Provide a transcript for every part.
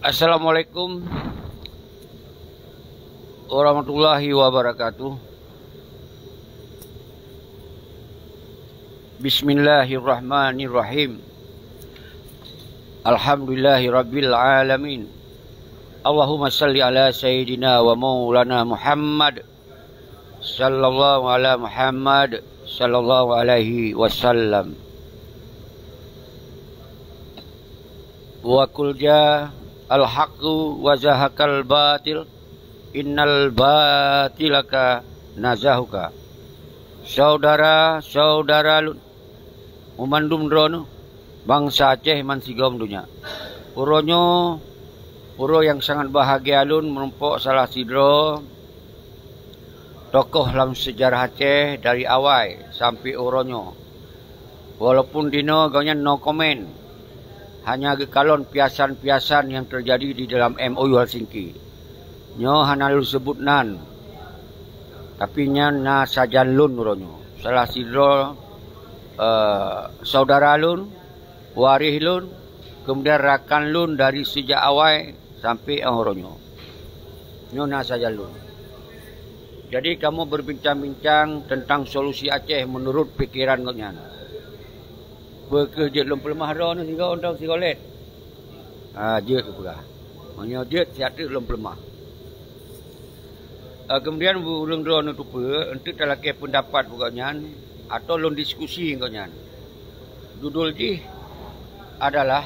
Assalamualaikum warahmatullahi wabarakatuh. Bismillahirrahmanirrahim. Alhamdulillahi rabbil alamin. Allahumma salli ala sayyidina wa maulana Muhammad sallallahu ala Muhammad sallallahu alaihi wasallam. Wa qul ja al-haqqu wa zahaqal batil innal batilaka nazahuka. Saudara lun umandum drono bangsa Aceh mansigom dunya. Puro yang sangat bahagia lun merumpok salah sidro tokoh dalam sejarah Aceh dari awal sampai uronyo. Walaupun dino gaunya no comment. Hanya gekalon piasan-piasan yang terjadi di dalam MOU Helsinki. Nyo hanalu sebut nan. Tapi nya na sajan lun uronyo. Salah sidro saudara lun, warih lun, kemudian rakan lun dari sejak awal sampai uronyo. Nyo na sajan lun. Jadi kamu berbincang-bincang tentang solusi Aceh menurut pikiran kalian. Bekerja belum pelemah dah ni sehingga orang si kolet. Jet pula. Maknanya jet sihat belum pelemah. Kemudian burung drone tu apa, untuk terlakai pendapat bukannya atau lon diskusi bukannya. Judul ji adalah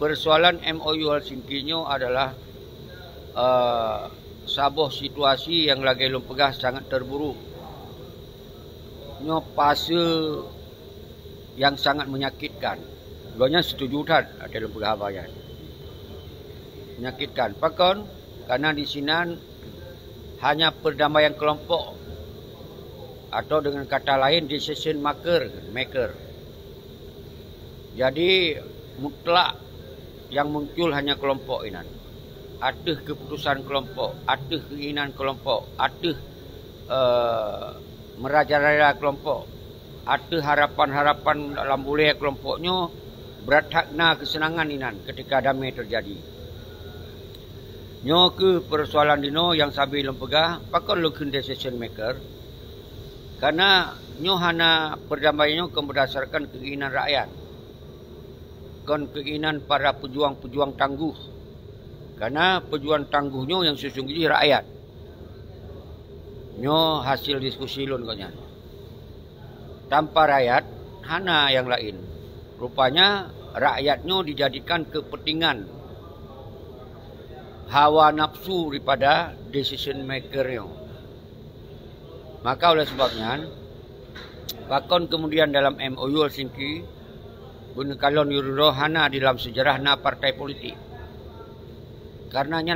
persoalan MOU Helsinki-nyo adalah sabuh situasi yang lagi lom pegah sangat terburuk. Nyo fase yang sangat menyakitkan. Banyak setuju tak ada dalam perhabayan. Menyakitkan. Pakon karena di sini hanya perdamaian kelompok atau dengan kata lain decision maker. Jadi mutlak yang muncul hanya kelompok ini. Ada keputusan kelompok, ada keinginan kelompok, ada merajalela kelompok. Ada harapan-harapan dalam boleh kelompoknya beratakna kesenangan inan ketika damai terjadi. Nyo ke persoalan dino yang sabi lempegah pakon lukun decision maker. Karena nyo hana perdamaiannya berdasarkan keinginan rakyat. Kon keinginan para pejuang-pejuang tangguh. Karena pejuang tangguhnya yang sesungguhnya rakyat. Nyo hasil diskusi lun konyan. Tanpa rakyat, hana yang lain. Rupanya rakyatnya dijadikan kepentingan hawa nafsu daripada decision makernya. Maka oleh sebabnya, bahkan kemudian dalam MOU Helsinki, kalon yururo hana di dalam sejarah na partai politik. Karenanya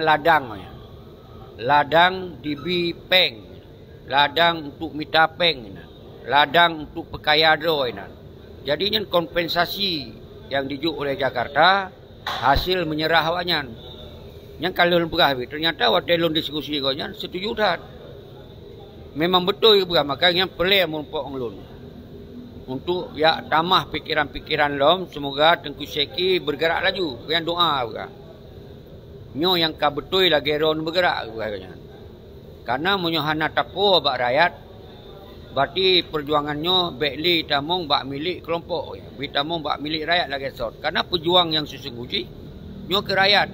ladang dibi peng, ladang untuk mita peng. Ladang untuk pekayado ini. Jadinya kompensasi yang dijuk oleh Jakarta hasil menyerah awaknya. Yang kalau berah ternyata waktu lon diskusi kau setuju tak? Memang betul berah makanya perlu merumpok lon. Untuk ya tamah pikiran-pikiran lom semoga Tengku Syeki bergerak laju. Yang doa berah. Nyo yang ka betul lagi ron bergerak berah. Karena menyohana tapo bak rakyat. Berarti perjuangannya bekli tamong bak milik kelompok. Tamong bak milik rakyat lagi sort. Karena pejuang yang sesungguhnya nyo ke rakyat.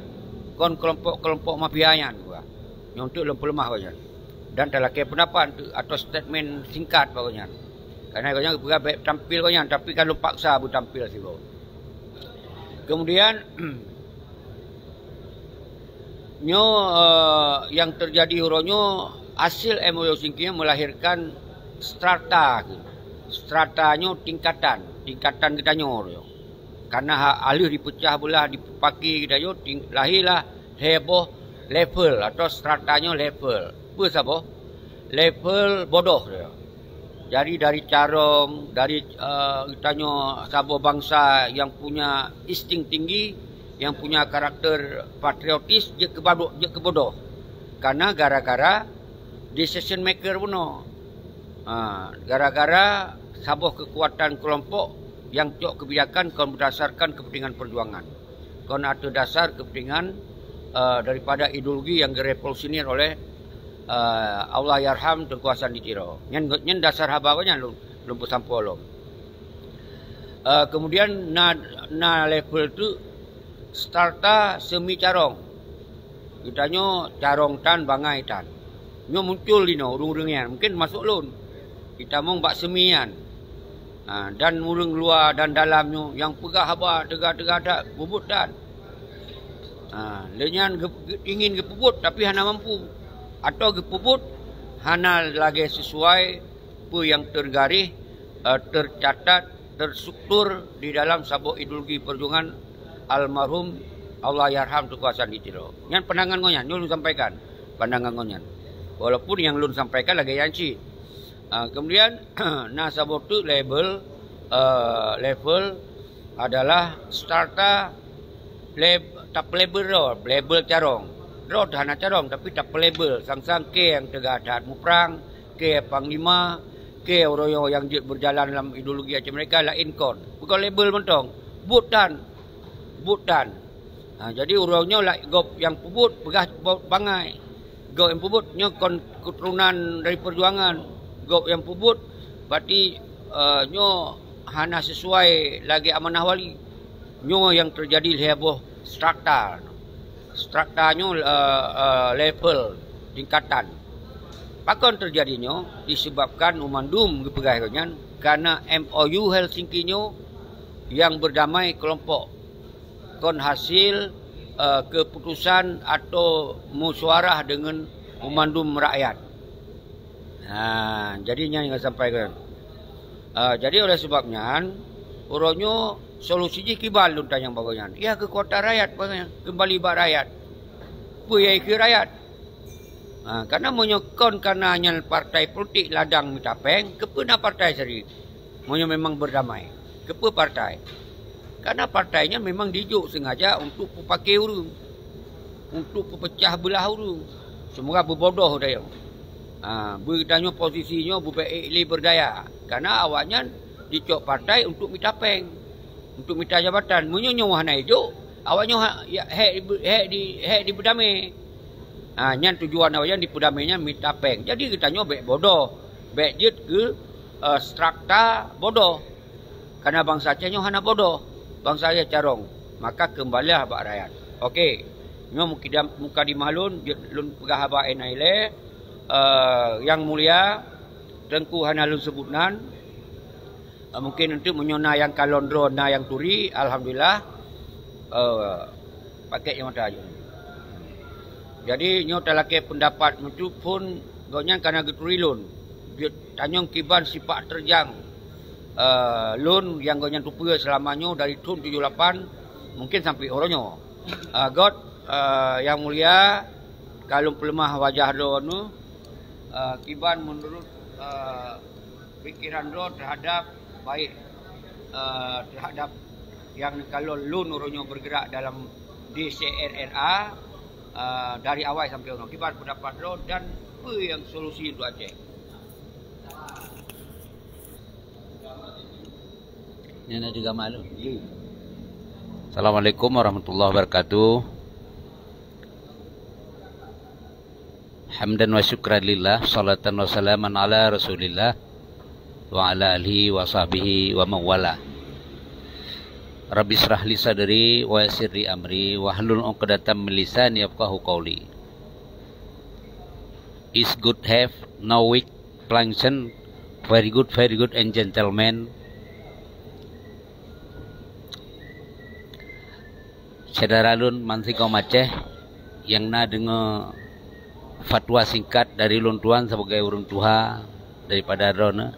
Kon kelompok mafianya. Nyo untuk lemah bagian. Dan terlakai pendapat atau statement singkat bagian. Karena bagian berbaik tampil bagian. Tapi kalau paksa tampil sih. Kemudian nyo yang terjadi uronyo hasil MOU Helsinki melahirkan stratanya tingkatan kita nyor. Karena alih dipecah belah dipaki kita nyor, lahirlah heboh level atau stratanya level. Apa? Level bodoh dia. Jadi dari carong, dari kita nyor sabuh bangsa yang punya insting tinggi, yang punya karakter patriotis, je kebodoh. Karena gara-gara decision maker puno. Gara-gara sabuh kekuatan kelompok yang cok kebijakan berdasarkan kepentingan perjuangan. kon ada dasar kepentingan daripada ideologi yang direvolusioner oleh Allah yarham Tengku Hasan Ditiro. Nyen dasar habawanya lum pesampo lom. Kemudian na level tu starta semi carong. Kitanya carong tan bangai tan. Nyo muncul dino urung-urungnya, mungkin masuk lun. Kita mau bak semian. Dan urung luar dan dalamnya yang pegah haba tegak-tegak dak bubut dan. Lenyan ingin gepubut tapi hana mampu. Atau gepubut hana lagi sesuai apa yang tergaris, tercatat, terstruktur di dalam sabuk ideologi perjuangan almarhum Allah yarham Tengku Hasan Ditiro. Yang pandangan ngonyan, lun sampaikan pandangan ngonyan. Walaupun yang lun sampaikan lagi yanci. Kemudian nah sabuk tu level adalah starta tak label carong. Roh hana carong tapi tak label sang-sang ke yang tegadat muprang, ke panglima, ke orang yang berjalan dalam ideologi macam mereka lain kon. Bukan label mentong. Butan. Jadi orangnya lah gop yang pubut pegah bangai. Gop yang pubutnya kon keturunan dari perjuangan. Gop yang pubut berarti nyo hana sesuai lagi amanah wali. Nyo yang terjadi heboh strukta. Struktanyo level tingkatan. Pakon terjadinya disebabkan umandum kepegahnya karena MOU Helsinki-nyo yang berdamai kelompok. Kon hasil keputusan atau musyawarah dengan umandum rakyat. Jadinya yang saya sampaikan. Jadi oleh sebabnya orangnya solusi kibal lu tanya bagaian. Ya ke kota rakyat bagaian. Kembali bak rakyat. Puyai ke rakyat. Karena menyokon karena hanya partai politik ladang mitapeng. Kepena partai sendiri. Monya memang berdamai. Kepa partai. Karena partainya memang dijuk sengaja untuk pakai urung. Untuk pecah belah urung. Semoga berbodoh dia. Beritanya posisinya berbaik berdaya. Karena awaknya dicok partai untuk mitapeng. Untuk minta jabatan. Menyonya wahana hidup. Awaknya hek di berdamai. Nyan tujuan awaknya di berdamainya mitapeng. Jadi kitanya baik bodoh. Baik jet ke strukta bodoh. Karena bangsa Acehnya hana bodoh. Bangsa saya carong. Maka kembalilah bak rakyat. Okey. Nyo muka di malun. Lun pegah habak enaile. Yang mulia. Tengku hana lun sebutnan. Mungkin untuk menyona yang kalondro na yang turi. Alhamdulillah. Pakai yang mata aja. Jadi nyo talake pendapat itu pun gonya karena geturi lun. Tanyong kiban sifat terjang. Lun yang gonya tupu selamanya dari tahun 78 mungkin sampai orangnya. God yang mulia kalau pelemah wajah do nu kiban menurut pikiran do terhadap baik terhadap yang kalau lun orangnya bergerak dalam DCRRA dari awal sampai orang kibat pendapat lo dan apa yang solusi untuk Aceh. Ini ada juga malu. Assalamualaikum warahmatullahi wabarakatuh. Hamdan wa syukran lillah, salatan wa salaman ala rasulillah wa ala alihi wa sahbihi wa mawala. Rabbi syrah li sadri wa yassir li amri wa hlul 'uqdatam min lisani yafqahu qawli. Is good have no weak plankton. Very good and gentlemen. Saudara lun Mansiko Aceh yang na dengar fatwa singkat dari lun tuan sebagai urun tuha daripada drone.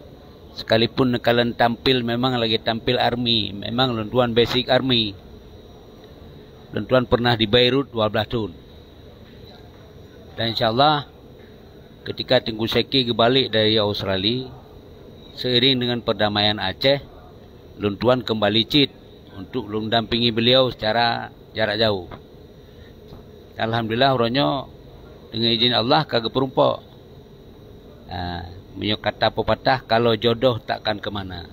Sekalipun kalian tampil memang lagi tampil army, memang luntuan basic army. Luntuan pernah di Beirut 12 tahun. Dan insyaallah ketika Tengku Seki kembali dari Australia, seiring dengan perdamaian Aceh, luntuan kembali cit untuk mendampingi beliau secara jarak jauh. Alhamdulillah orangnya dengan izin Allah kagak perumpok. Punya kata pepatah, kalau jodoh takkan kemana.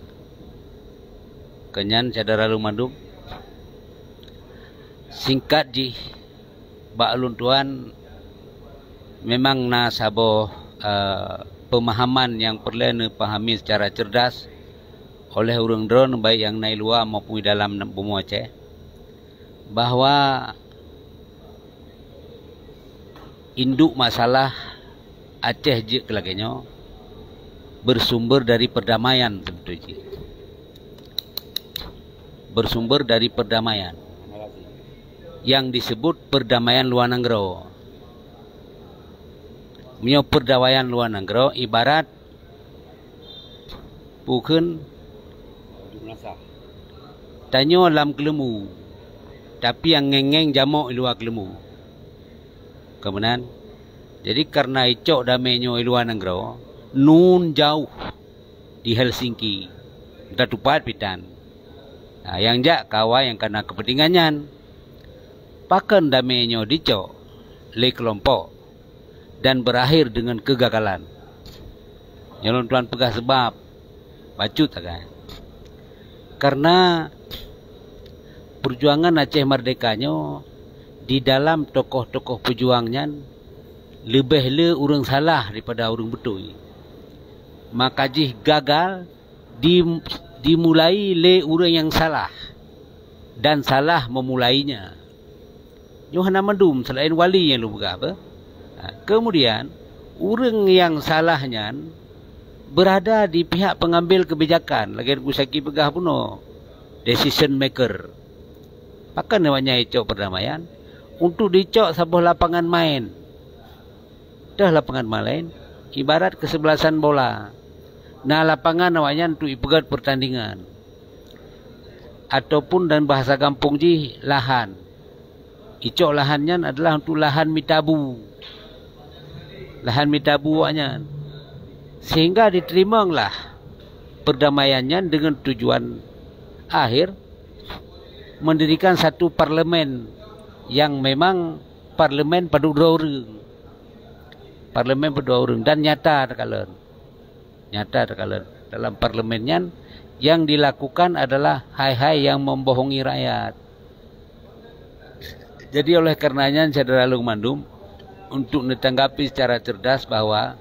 Kenyan saudara lumandum. singkat ji bak ulun tuan memang na sabo pemahaman yang perlu dipahami secara cerdas oleh orang drone baik yang naik luar maupun dalam bumi Aceh, bahawa induk masalah Aceh je kelaganya bersumber dari perdamaian sebetulnya. Bersumber dari perdamaian yang disebut perdamaian luar negara. Mio perdamaian luar negara ibarat bukan tanyo lam kelemu, tapi yang ngeng-ngeng jamok luar kelemu. Kemudian, jadi karena icok damainya luar negara, nun jauh di Helsinki, dah tupat pitan. Nah, yang jak kawa yang kena kepentingannya, pakan damainya dicok le kelompok dan berakhir dengan kegagalan. Nyalon tuan pegah sebab bacut kan? Karena perjuangan Aceh merdekanya di dalam tokoh-tokoh pejuangnya lebih le orang salah daripada orang betul. Maka jih gagal dimulai le orang yang salah dan salah memulainya. Yohana mendum selain wali yang lu apa? Kemudian orang yang salahnya berada di pihak pengambil kebijakan. Lagi aku saki pegah puno decision maker. Pakan namanya icok perdamaian untuk dicok sebuah lapangan main. Dah lapangan main ibarat kesebelasan bola. Nah lapangan namanya untuk ipegat pertandingan. Ataupun dan bahasa kampung ji lahan. Icok lahannya adalah untuk lahan mitabu. Lahan mitabu waknya. Sehingga diterimalah perdamaiannya dengan tujuan akhir mendirikan satu parlemen yang memang parlemen pada dua orang. Parlemen pada dua orang dan nyata terkala. Nyata terkala dalam parlemennya yang dilakukan adalah hai-hai yang membohongi rakyat. Jadi oleh karenanya saudara Long Mandum untuk ditanggapi secara cerdas bahwa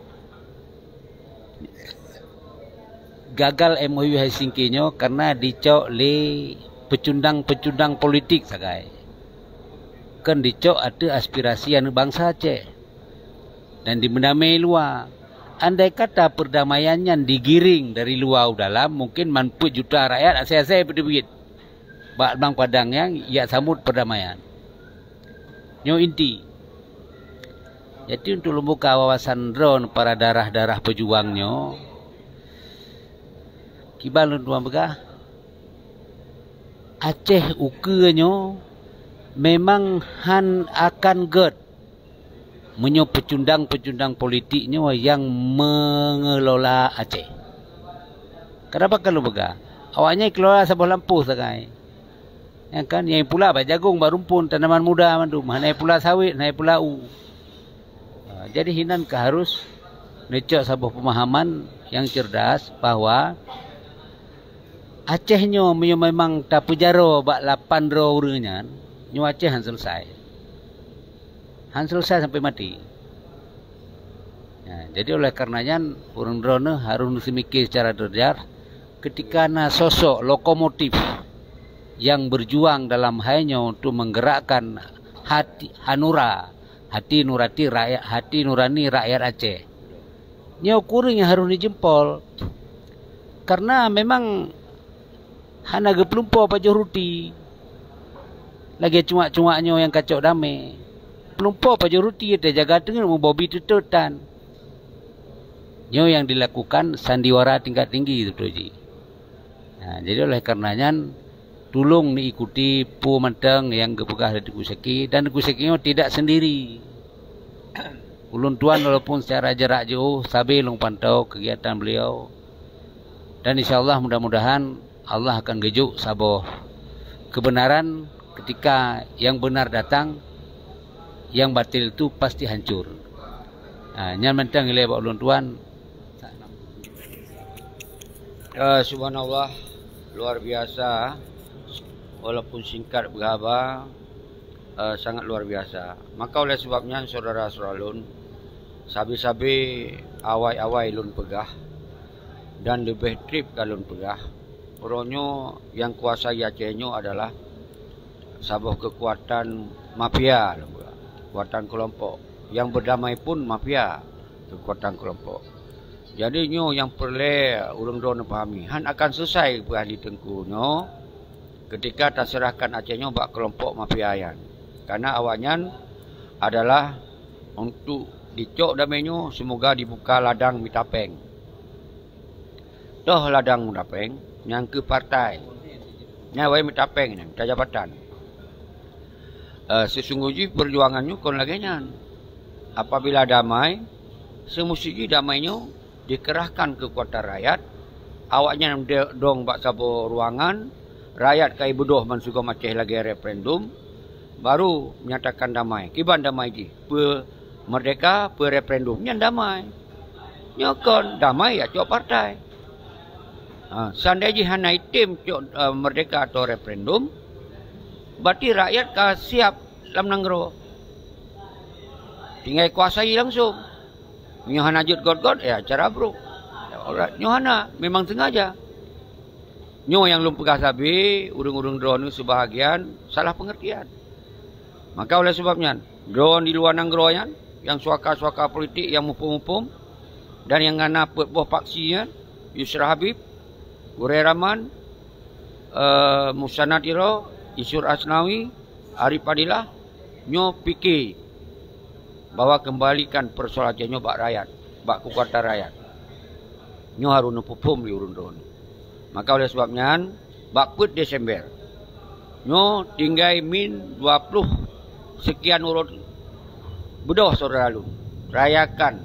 gagal MOU Helsinki-nya karena dicok le pecundang-pecundang politik sagai. Kan dicok ada aspirasi anu bangsa Aceh. Dan dimendamai luar. Andai kata perdamaiannya digiring dari luar dalam, mungkin manput juta rakyat asal-asal berdebit. Bak bang padang yang ia sambut perdamaian. Nyo inti. Jadi untuk membuka wawasan drone para darah-darah pejuangnya, kibal tuan begah, Aceh ukenya memang han akan ged menyo pecundang-pecundang politiknya yang mengelola Aceh. Kenapa kalau begah? Awaknya kelola sebuah lampu sagai. Yang kan yang pula jagung, barumpun, tanaman muda mandum, naik pula sawit, naik pula jadi hinan ke harus necok sebuah pemahaman yang cerdas bahwa Acehnya memang tak pujaro bak 8 ro urangnya, nyo Aceh han selesai. Han selesai sampai mati. Nah, jadi oleh karenanya orang drone harus dimikir secara cerdas ketika na sosok lokomotif yang berjuang dalam hanya untuk menggerakkan hati nurani rakyat Aceh. Nyo kuring yang harus dijempol. Karena memang hana geplumpo pajo ruti. Lagi cuak-cuaknya yang kacau damai. Pelumpo pajo ruti dia jaga tengah membobi tututan. Nyo yang dilakukan sandiwara tingkat tinggi itu Ji. Nah, jadi oleh karenanya tolong diikuti pu menteng yang kepegah dari Kuseki dan Kusekinya tidak sendiri. Ulun tuan walaupun secara jarak jauh sabi long pantau kegiatan beliau. Dan insyaallah mudah-mudahan Allah akan gejuk saboh kebenaran ketika yang benar datang, yang batil itu pasti hancur. Nah, nyan mentang ilai ulun tuan. Subhanallah, luar biasa. Walaupun singkat berapa, sangat luar biasa. Maka oleh sebabnya saudara-saudara lun, sabi-sabi awai-awai lun pegah dan lebih trip kalau lun pegah. Peronyo yang kuasai Aceh-nyo adalah sebuah kekuatan mafia, kekuatan kelompok. Yang berdamai pun mafia, kekuatan kelompok. Jadi nyo yang perlu urang don pahami, han akan selesai berahli tengkunyo ketika terserahkan Aceh-nyo bak kelompok mafia yan. Karena awalnya adalah untuk dicok damainya semoga dibuka ladang mitapeng. Doh ladang mitapeng yang ke partai. Nyawai mitapeng yang jabatan. Sesungguhnya perjuangannya kon lagenya. Apabila damai, semestinya damainya dikerahkan kekuatan rakyat. Awaknya dong bak sabo ruangan, rakyat kai bedoh mansugo Aceh lagi referendum, baru menyatakan damai. Kiban damai di merdeka referendumnya damai. Nyokon damai ya cok partai. Seandainya hanai tim merdeka atau referendum, berarti rakyat siap dalam nanggro. Tinggal kuasai langsung. Nyohana jut god-god, ya cara bro. Nyohana memang sengaja. Nyo yang belum pegah sabi, urung-urung drone sebahagian salah pengertian. Maka oleh sebabnya, drone di luar nanggro yang suaka-suaka politik yang mupum-mupum, dan yang ngana buah paksinya, Yusra Habib, Gurai Rahman, Musa Natiro, Isur Asnawi, Arif Adilah, nyo fikir bahwa kembalikan persoalan Aceh-nyo bak rakyat, bak kekuatan rakyat. Nyo harus nupupum di urun-urun. Maka oleh sebabnya, bak put Desember, nyo tinggal min 20 sekian urut bedoh saudara lu. Rayakan.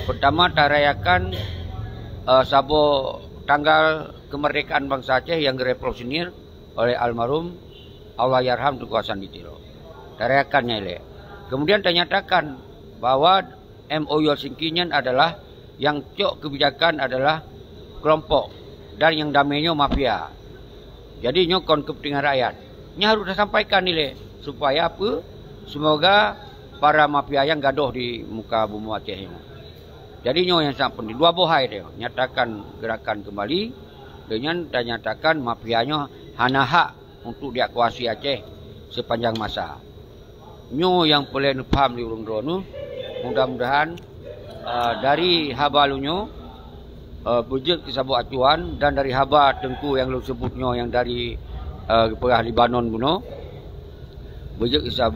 Pertama rayakan sabo tanggal kemerdekaan bangsa Aceh yang direvolusioner oleh almarhum Allahyarham Tunku Hasan Ditiro. Rayakannya ile. Kemudian ternyatakan bahwa MOU Helsinki adalah yang cok kebijakan adalah kelompok dan yang damainya mafia. Jadi nyo kon kepentingan rakyat. Nya harus disampaikan nilai supaya apa? Semoga para mafia yang gaduh di muka bumi Aceh ini. Jadi nyo yang sangat penting. Dua bohai dia nyatakan gerakan kembali dengan nyatakan mafianya hana hak untuk diakuasi Aceh sepanjang masa. Nyo yang perlu paham di urung drone, mudah-mudahan dari haba lunyo bujut kisah acuan dan dari haba tengku yang lu sebutnya yang dari perah Libanon buno bujut kisah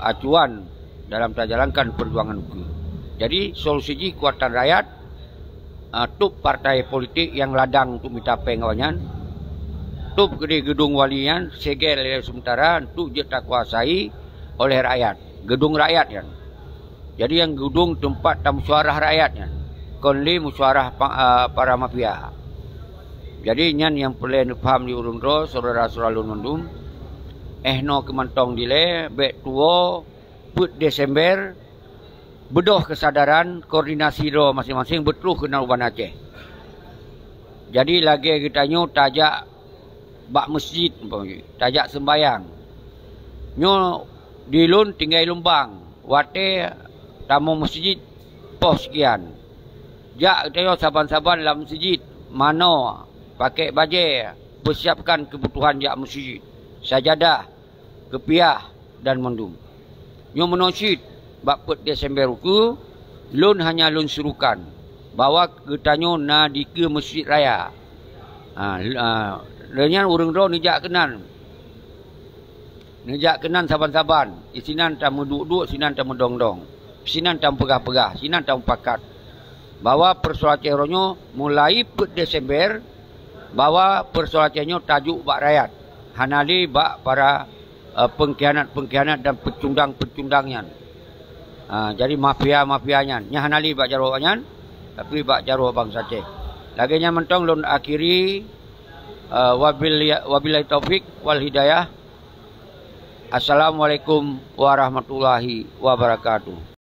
acuan dalam terjalankan perjuangan hukum. Jadi solusi kekuatan rakyat tup partai politik yang ladang untuk mitapeng awanyan, tup gede gedung walian segel sementara untuk jeta kuasai oleh rakyat, gedung rakyat kan. Jadi yang gedung tempat musyawarah rakyat kan. Konli musyawarah para mafia. Jadi nyan yang perlu paham di urun-ro saudara-saudara lunundum. No kemantong dile bek tuo put Desember bedoh kesadaran koordinasi ro masing-masing betul kena uban Aceh. Jadi lagi kita nyu tajak bak masjid, tajak sembayang. Nyu di lun tinggal lumbang, wate tamu masjid pos sekian. Jak kita saban-saban dalam masjid, mano pakai baje, persiapkan kebutuhan jak masjid, sajadah, kepiah dan mendung. Nyo menosid bak put Desember ku, lun hanya lun surukan bawa ketanyo na di ke masjid raya. Lenyan urang ro nijak kenan. Nejak kenan saban-saban. Isinan tamu duduk, sinan tamu dong-dong. Sinan tamu pegah-pegah, sinan tamu pakat. Bawa persoalan ceronyo mulai put Desember, bawa persoalan ceronyo tajuk bak rakyat. Hanali bak para pengkhianat-pengkhianat dan pecundang-pecundangnya. Jadi mafia-mafianya. Nya hanali bak jarwaannya, tapi bak jarwa bangsa Aceh. Laginya mentong lun akhiri wabillahi taufik wal hidayah. Assalamualaikum warahmatullahi wabarakatuh.